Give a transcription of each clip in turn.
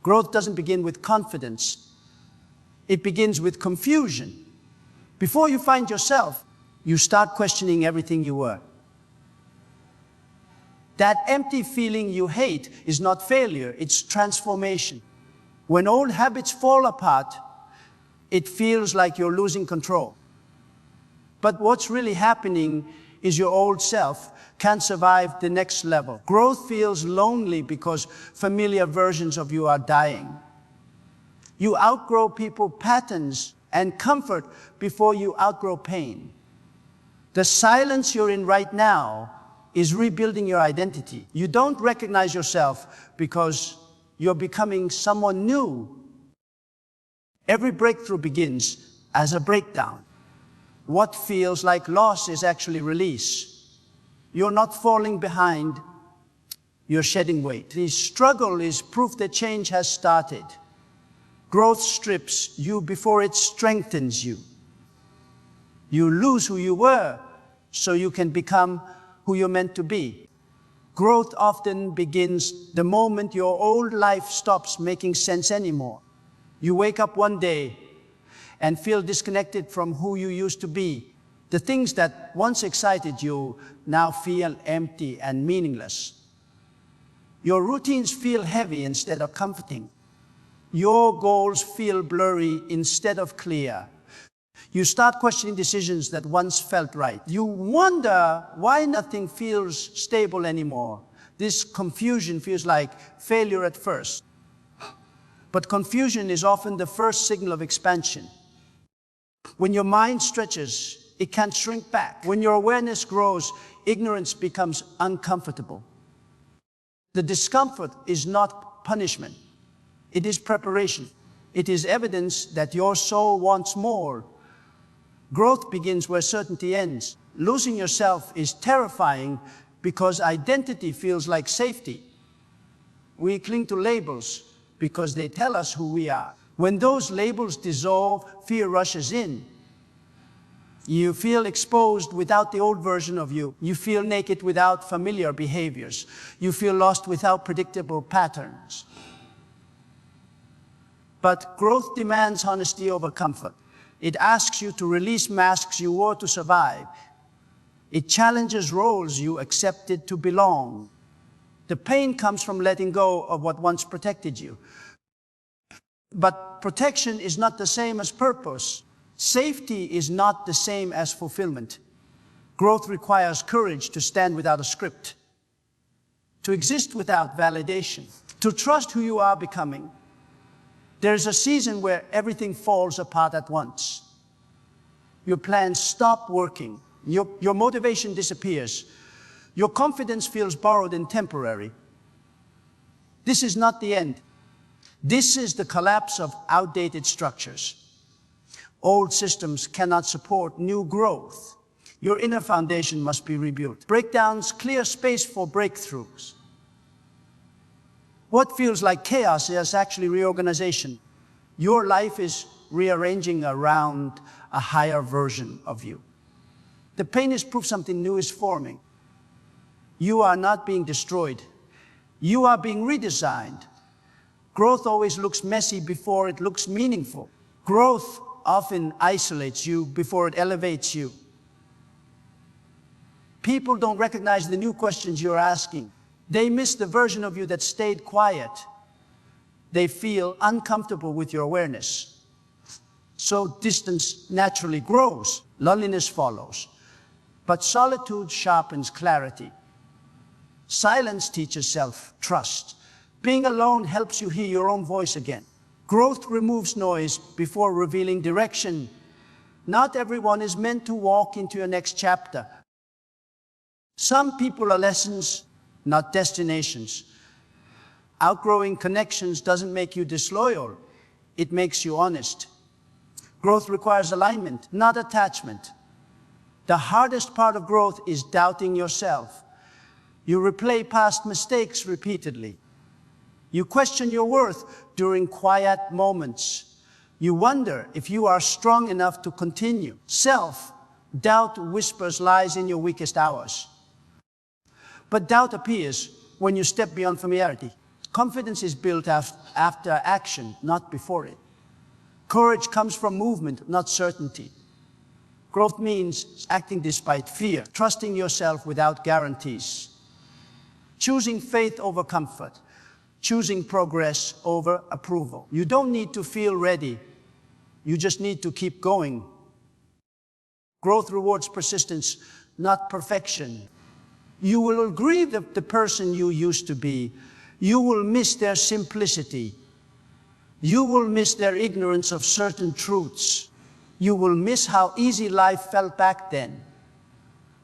Growth doesn't begin with confidence. It begins with confusion. Before you find yourself, you start questioning everything you were. That empty feeling you hate is not failure, it's transformation. When old habits fall apart, it feels like you're losing control. But what's really happening is your old self can't survive the next level. Growth feels lonely because familiar versions of you are dying. You outgrow people, patterns, and comfort before you outgrow pain. The silence you're in right now is rebuilding your identity. You don't recognize yourself because you're becoming someone new. Every breakthrough begins as a breakdown. What feels like loss is actually release. You're not falling behind, you're shedding weight. The struggle is proof that change has started. Growth strips you before it strengthens you. You lose who you were so you can become who you're meant to be. Growth often begins the moment your old life stops making sense anymore. You wake up one day and feel disconnected from who you used to be. The things that once excited you now feel empty and meaningless. Your routines feel heavy instead of comforting. Your goals feel blurry instead of clear. You start questioning decisions that once felt right. You wonder why nothing feels stable anymore. This confusion feels like failure at first. But confusion is often the first signal of expansion. When your mind stretches, it can't shrink back. When your awareness grows, ignorance becomes uncomfortable. The discomfort is not punishment. It is preparation. It is evidence that your soul wants more. Growth begins where certainty ends. Losing yourself is terrifying because identity feels like safety. We cling to labels because they tell us who we are. When those labels dissolve, fear rushes in. You feel exposed without the old version of you. You feel naked without familiar behaviors. You feel lost without predictable patterns. But growth demands honesty over comfort. It asks you to release masks you wore to survive. It challenges roles you accepted to belong. The pain comes from letting go of what once protected you. But protection is not the same as purpose. Safety is not the same as fulfillment. Growth requires courage to stand without a script, to exist without validation, to trust who you are becoming. There's a season where everything falls apart at once. Your plans stop working. Your motivation disappears. Your confidence feels borrowed and temporary. This is not the end. This is the collapse of outdated structures. Old systems cannot support new growth. Your inner foundation must be rebuilt. Breakdowns clear space for breakthroughs. What feels like chaos is actually reorganization. Your life is rearranging around a higher version of you. The pain is proof something new is forming. You are not being destroyed. You are being redesigned. Growth always looks messy before it looks meaningful. Growth often isolates you before it elevates you. People don't recognize the new questions you're asking. They miss the version of you that stayed quiet. They feel uncomfortable with your awareness. So distance naturally grows, loneliness follows. But solitude sharpens clarity. Silence teaches self-trust. Being alone helps you hear your own voice again. Growth removes noise before revealing direction. Not everyone is meant to walk into your next chapter. Some people are lessons, not destinations. Outgrowing connections doesn't make you disloyal. It makes you honest. Growth requires alignment, not attachment. The hardest part of growth is doubting yourself. You replay past mistakes repeatedly. You question your worth during quiet moments. You wonder if you are strong enough to continue. Self-doubt whispers lies in your weakest hours. But doubt appears when you step beyond familiarity. Confidence is built after action, not before it. Courage comes from movement, not certainty. Growth means acting despite fear, trusting yourself without guarantees, choosing faith over comfort, choosing progress over approval. You don't need to feel ready. You just need to keep going. Growth rewards persistence, not perfection. You will agree with the person you used to be. You will miss their simplicity. You will miss their ignorance of certain truths. You will miss how easy life felt back then.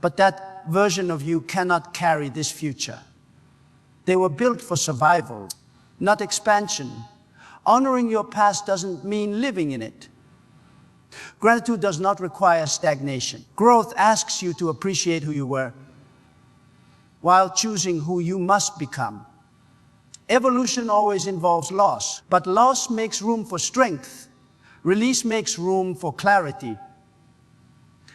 But that version of you cannot carry this future. They were built for survival, not expansion. Honoring your past doesn't mean living in it. Gratitude does not require stagnation. Growth asks you to appreciate who you were while choosing who you must become. Evolution always involves loss, but loss makes room for strength. Release makes room for clarity.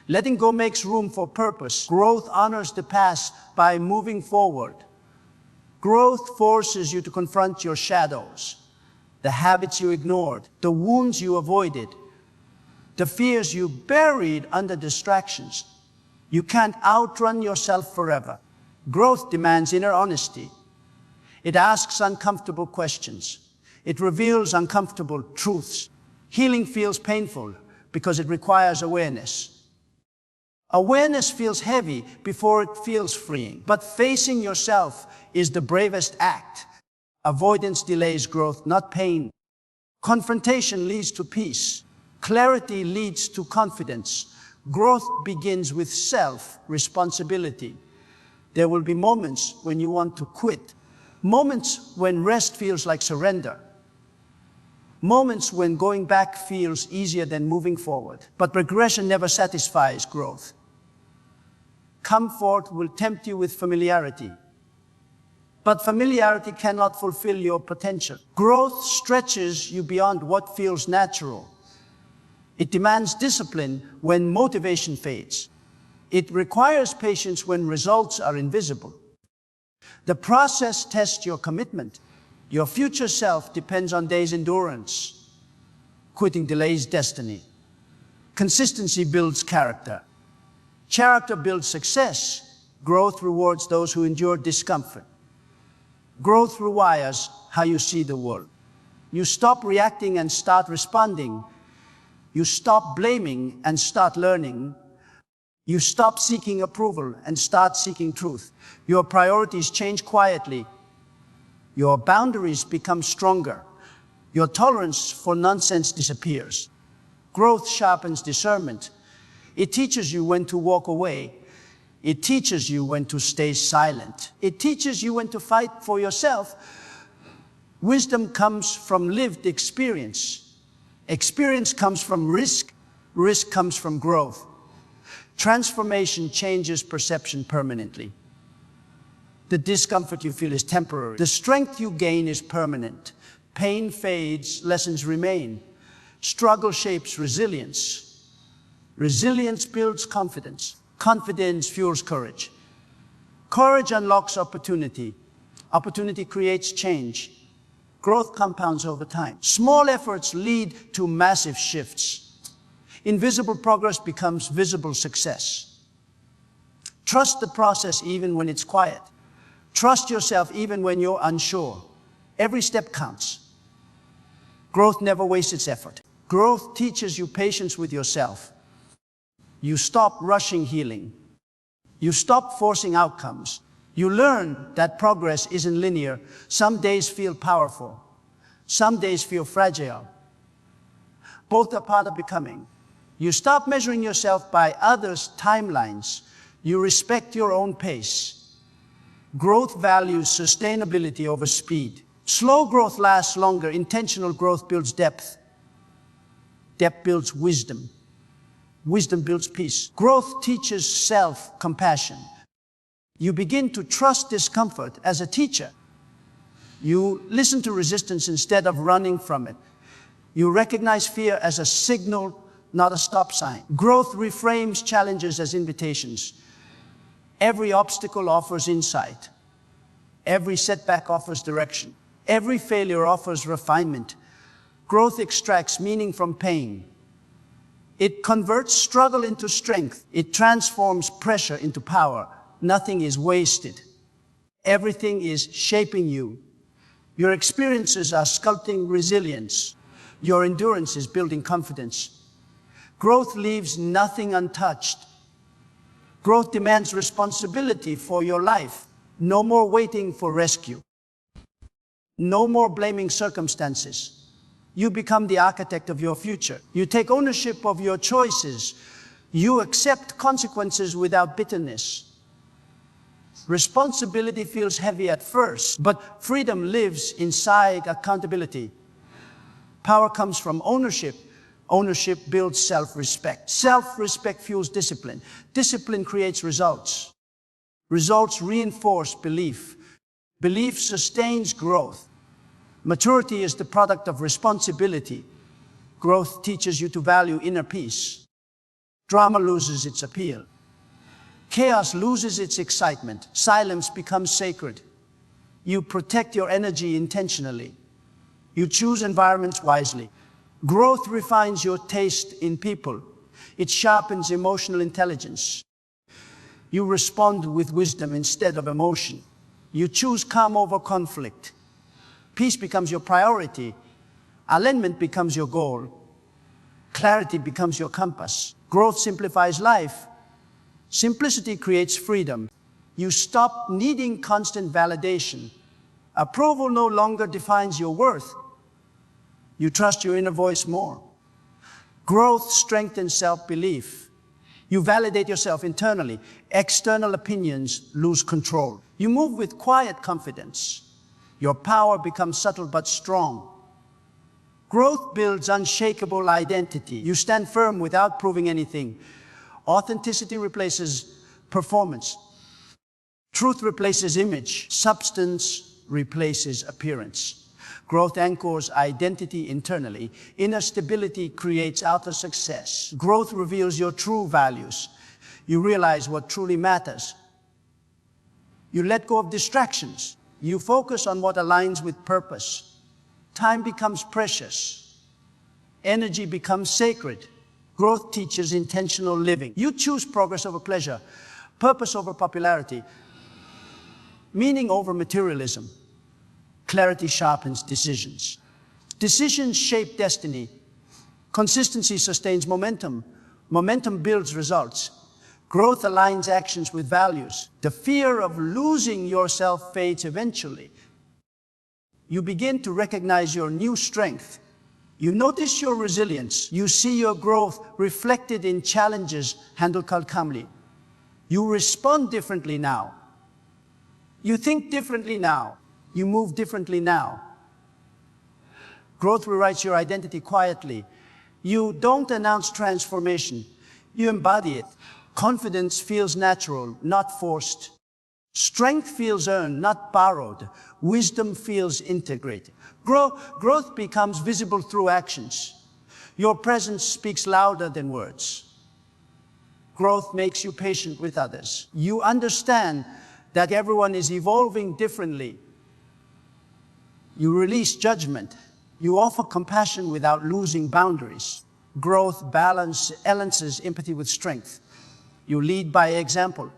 Letting go makes room for purpose. Growth honors the past by moving forward. Growth forces you to confront your shadows, the habits you ignored, the wounds you avoided, the fears you buried under distractions. You can't outrun yourself forever. Growth demands inner honesty. It asks uncomfortable questions. It reveals uncomfortable truths. Healing feels painful because it requires awareness. Awareness feels heavy before it feels freeing. But facing yourself is the bravest act. Avoidance delays growth, not pain. Confrontation leads to peace. Clarity leads to confidence. Growth begins with self-responsibility. There will be moments when you want to quit. Moments when rest feels like surrender. Moments when going back feels easier than moving forward. But regression never satisfies growth. Comfort will tempt you with familiarity. But familiarity cannot fulfill your potential. Growth stretches you beyond what feels natural. It demands discipline when motivation fades. It requires patience when results are invisible. The process tests your commitment. Your future self depends on days' endurance. Quitting delays destiny. Consistency builds character. Character builds success. Growth rewards those who endure discomfort. Growth rewires how you see the world. You stop reacting and start responding. You stop blaming and start learning. You stop seeking approval and start seeking truth. Your priorities change quietly. Your boundaries become stronger. Your tolerance for nonsense disappears. Growth sharpens discernment. It teaches you when to walk away. It teaches you when to stay silent. It teaches you when to fight for yourself. Wisdom comes from lived experience. Experience comes from risk. Risk comes from growth. Transformation changes perception permanently. The discomfort you feel is temporary. The strength you gain is permanent. Pain fades, lessons remain. Struggle shapes resilience. Resilience builds confidence. Confidence fuels courage. Courage unlocks opportunity. Opportunity creates change. Growth compounds over time. Small efforts lead to massive shifts. Invisible progress becomes visible success. Trust the process even when it's quiet. Trust yourself even when you're unsure. Every step counts. Growth never wastes its effort. Growth teaches you patience with yourself. You stop rushing healing. You stop forcing outcomes. You learn that progress isn't linear. Some days feel powerful. Some days feel fragile. Both are part of becoming. You stop measuring yourself by others' timelines. You respect your own pace. Growth values sustainability over speed. Slow growth lasts longer. Intentional growth builds depth. Depth builds wisdom. Wisdom builds peace. Growth teaches self-compassion. You begin to trust discomfort as a teacher. You listen to resistance instead of running from it. You recognize fear as a signal, not a stop sign. Growth reframes challenges as invitations. Every obstacle offers insight. Every setback offers direction. Every failure offers refinement. Growth extracts meaning from pain. It converts struggle into strength. It transforms pressure into power. Nothing is wasted. Everything is shaping you. Your experiences are sculpting resilience. Your endurance is building confidence. Growth leaves nothing untouched. Growth demands responsibility for your life. No more waiting for rescue. No more blaming circumstances. You become the architect of your future. You take ownership of your choices. You accept consequences without bitterness. Responsibility feels heavy at first, but freedom lives inside accountability. Power comes from ownership. Ownership builds self-respect. Self-respect fuels discipline. Discipline creates results. Results reinforce belief. Belief sustains growth. Maturity is the product of responsibility. Growth teaches you to value inner peace. Drama loses its appeal. Chaos loses its excitement. Silence becomes sacred. You protect your energy intentionally. You choose environments wisely. Growth refines your taste in people. It sharpens emotional intelligence. You respond with wisdom instead of emotion. You choose calm over conflict. Peace becomes your priority. Alignment becomes your goal. Clarity becomes your compass. Growth simplifies life. Simplicity creates freedom. You stop needing constant validation. Approval no longer defines your worth. You trust your inner voice more. Growth strengthens self-belief. You validate yourself internally. External opinions lose control. You move with quiet confidence. Your power becomes subtle but strong. Growth builds unshakable identity. You stand firm without proving anything. Authenticity replaces performance. Truth replaces image. Substance replaces appearance. Growth anchors identity internally. Inner stability creates outer success. Growth reveals your true values. You realize what truly matters. You let go of distractions. You focus on what aligns with purpose. Time becomes precious. Energy becomes sacred. Growth teaches intentional living. You choose progress over pleasure, purpose over popularity, meaning over materialism. Clarity sharpens decisions. Decisions shape destiny. Consistency sustains momentum. Momentum builds results. Growth aligns actions with values. The fear of losing yourself fades eventually. You begin to recognize your new strength. You notice your resilience. You see your growth reflected in challenges handled calmly. You respond differently now. You think differently now. You move differently now. Growth rewrites your identity quietly. You don't announce transformation. You embody it. Confidence feels natural, not forced. Strength feels earned, not borrowed. Wisdom feels integrated. Growth becomes visible through actions. Your presence speaks louder than words. Growth makes you patient with others. You understand that everyone is evolving differently. You release judgment. You offer compassion without losing boundaries. Growth balances empathy with strength. You lead by example.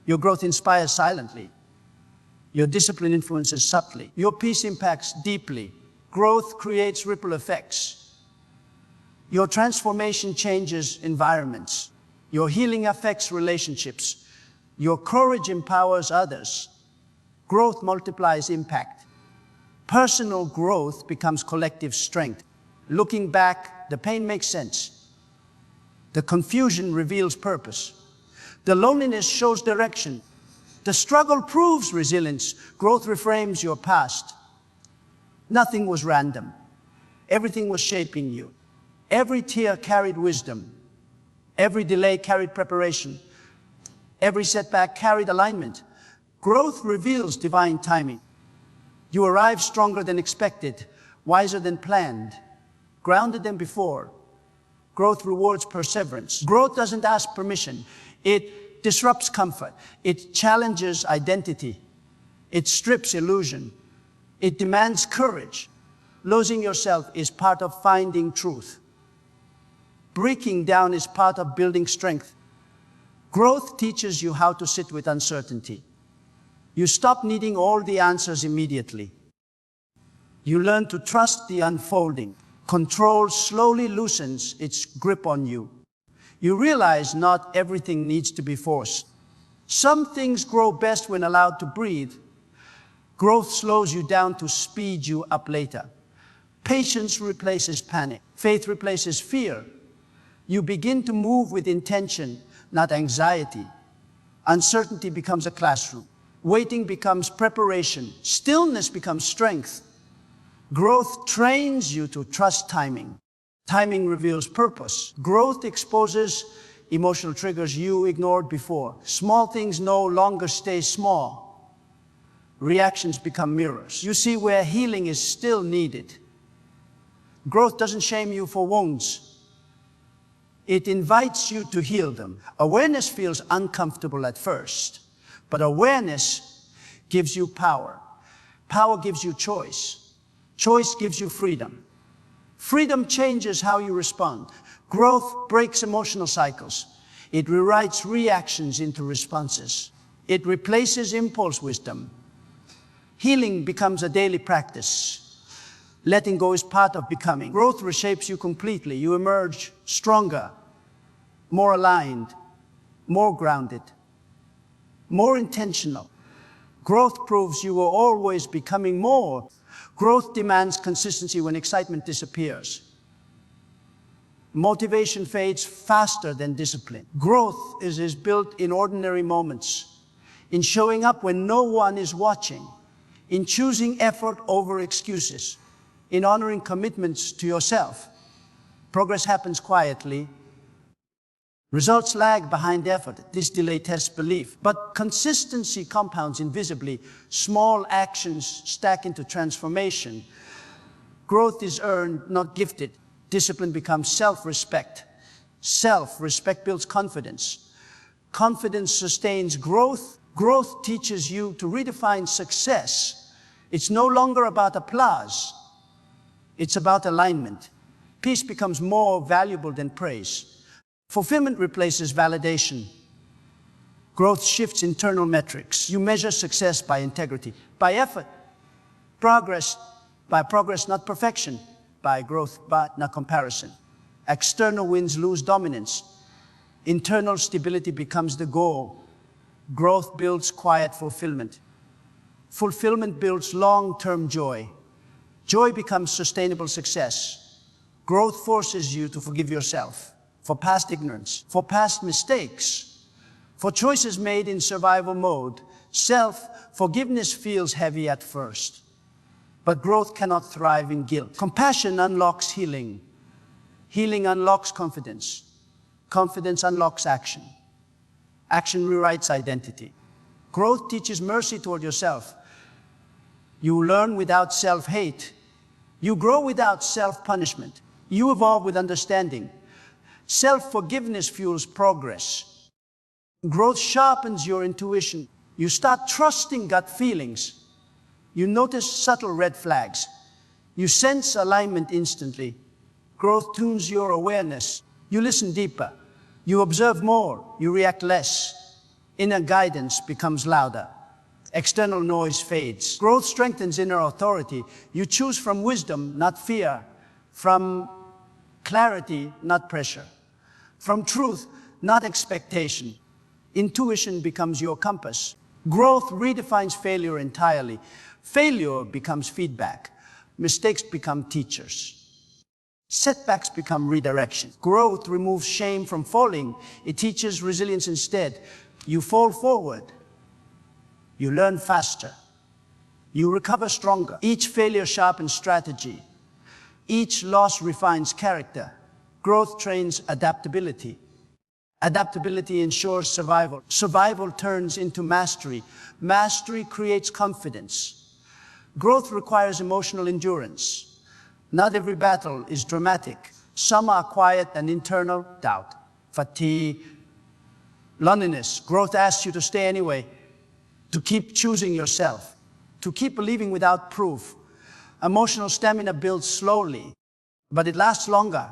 Your growth inspires silently. Your discipline influences subtly. Your peace impacts deeply. Growth creates ripple effects. Your transformation changes environments. Your healing affects relationships. Your courage empowers others. Growth multiplies impact. Personal growth becomes collective strength. Looking back, the pain makes sense. The confusion reveals purpose. The loneliness shows direction. The struggle proves resilience. Growth reframes your past. Nothing was random. Everything was shaping you. Every tear carried wisdom. Every delay carried preparation. Every setback carried alignment. Growth reveals divine timing. You arrive stronger than expected, wiser than planned, grounded than before. Growth rewards perseverance. Growth doesn't ask permission. It disrupts comfort. It challenges identity. It strips illusion. It demands courage. Losing yourself is part of finding truth. Breaking down is part of building strength. Growth teaches you how to sit with uncertainty. You stop needing all the answers immediately. You learn to trust the unfolding. Control slowly loosens its grip on you. You realize not everything needs to be forced. Some things grow best when allowed to breathe. Growth slows you down to speed you up later. Patience replaces panic. Faith replaces fear. You begin to move with intention, not anxiety. Uncertainty becomes a classroom. Waiting becomes preparation. Stillness becomes strength. Growth trains you to trust timing. Timing reveals purpose. Growth exposes emotional triggers you ignored before. Small things no longer stay small. Reactions become mirrors. You see where healing is still needed. Growth doesn't shame you for wounds. It invites you to heal them. Awareness feels uncomfortable at first, but awareness gives you power. Power gives you choice. Choice gives you freedom. Freedom changes how you respond. Growth breaks emotional cycles. It rewrites reactions into responses. It replaces impulse wisdom. Healing becomes a daily practice. Letting go is part of becoming. Growth reshapes you completely. You emerge stronger, more aligned, more grounded, more intentional. Growth proves you are always becoming more. Growth demands consistency when excitement disappears. Motivation fades faster than discipline. Growth is built in ordinary moments, in showing up when no one is watching, in choosing effort over excuses, in honoring commitments to yourself. Progress happens quietly. Results lag behind effort. This delay tests belief. But consistency compounds invisibly. Small actions stack into transformation. Growth is earned, not gifted. Discipline becomes self-respect. Self-respect builds confidence. Confidence sustains growth. Growth teaches you to redefine success. It's no longer about applause. It's about alignment. Peace becomes more valuable than praise. Fulfillment replaces validation. Growth shifts internal metrics. You measure success by integrity, by effort, progress, by progress, not perfection, by growth, but not comparison. External wins lose dominance. Internal stability becomes the goal. Growth builds quiet fulfillment. Fulfillment builds long-term joy. Joy becomes sustainable success. Growth forces you to forgive yourself for past ignorance, for past mistakes, for choices made in survival mode. Self-forgiveness feels heavy at first, but growth cannot thrive in guilt. Compassion unlocks healing. Healing unlocks confidence. Confidence unlocks action. Action rewrites identity. Growth teaches mercy toward yourself. You learn without self-hate. You grow without self-punishment. You evolve with understanding. Self-forgiveness fuels progress. Growth sharpens your intuition. You start trusting gut feelings. You notice subtle red flags. You sense alignment instantly. Growth tunes your awareness. You listen deeper. You observe more. You react less. Inner guidance becomes louder. External noise fades. Growth strengthens inner authority. You choose from wisdom, not fear. From clarity, not pressure. From truth, not expectation. Intuition becomes your compass. Growth redefines failure entirely. Failure becomes feedback. Mistakes become teachers. Setbacks become redirection. Growth removes shame from falling. It teaches resilience instead. You fall forward. You learn faster. You recover stronger. Each failure sharpens strategy. Each loss refines character. Growth trains adaptability. Adaptability ensures survival. Survival turns into mastery. Mastery creates confidence. Growth requires emotional endurance. Not every battle is dramatic. Some are quiet and internal: doubt, fatigue, loneliness. Growth asks you to stay anyway, to keep choosing yourself. to keep believing without proof. Emotional stamina builds slowly, but it lasts longer.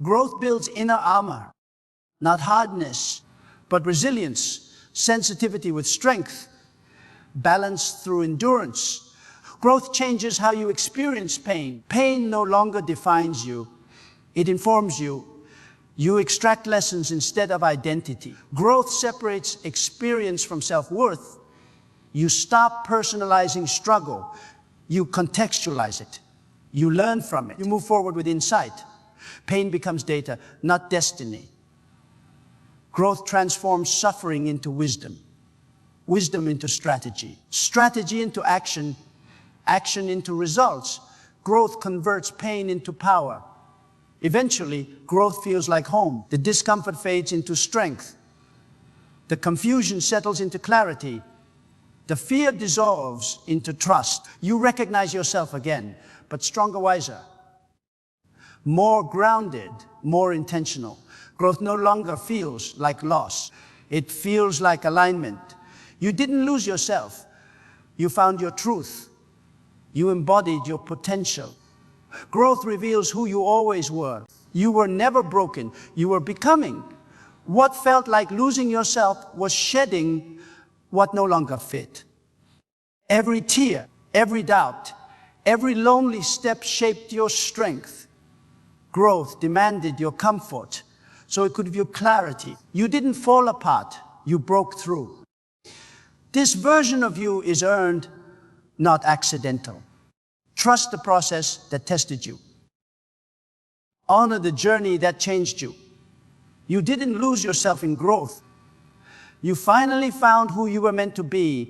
Growth builds inner armor, not hardness, but resilience, sensitivity with strength, balance through endurance. Growth changes how you experience pain. Pain no longer defines you. It informs you. You extract lessons instead of identity. Growth separates experience from self-worth. You stop personalizing struggle. You contextualize it. You learn from it. You move forward with insight. Pain becomes data, not destiny. Growth transforms suffering into wisdom. Wisdom into strategy. Strategy into action. Action into results. Growth converts pain into power. Eventually, growth feels like home. The discomfort fades into strength. The confusion settles into clarity. The fear dissolves into trust. You recognize yourself again, but stronger, wiser. More grounded, more intentional. Growth no longer feels like loss. It feels like alignment. You didn't lose yourself. You found your truth. You embodied your potential. Growth reveals who you always were. You were never broken. You were becoming. What felt like losing yourself was shedding what no longer fit. Every tear, every doubt, every lonely step shaped your strength. Growth demanded your comfort, so it could give you clarity. You didn't fall apart. You broke through. This version of you is earned, not accidental. Trust the process that tested you. Honor the journey that changed you. You didn't lose yourself in growth. You finally found who you were meant to be,